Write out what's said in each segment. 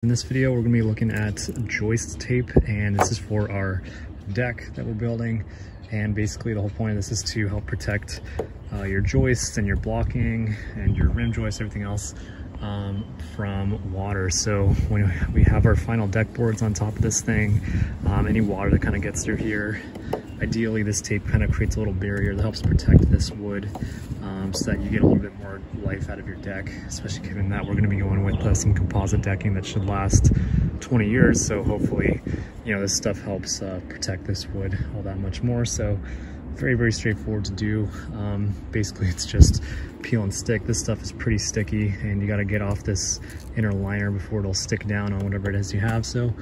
In this video, we're going to be looking at joist tape, and this is for our deck that we're building. And basically the whole point of this is to help protect your joists and your blocking and your rim joists, everything else from water. So when we have our final deck boards on top of this thing, any water that kind of gets through here, ideally this tape kind of creates a little barrier that helps protect this wood so that you get a little bit more life out of your deck, especially given that we're going to be going with some composite decking that should last 20 years. So hopefully, you know, this stuff helps protect this wood all that much more. So very, very straightforward to do. Basically, it's just peel and stick. This stuff is pretty sticky, and you got to get off this inner liner before it'll stick down on whatever it is you have. So,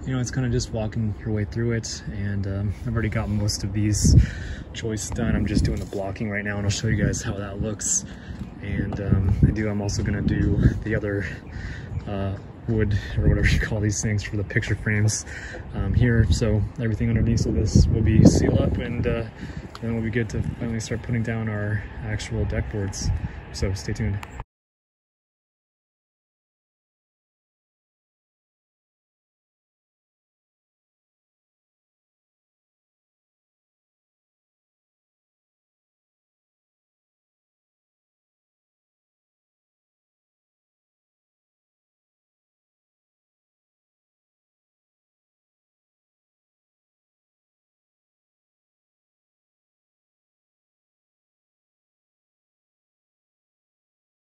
you know, it's kind of just walking your way through it. And I've already got most of these joists done. I'm just doing the blocking right now, and I'll show you guys how that looks. And I'm also gonna do the other wood, or whatever you call these things, for the picture frames here. So everything underneath of this will be sealed up, and then we'll be good to finally start putting down our actual deck boards. So stay tuned.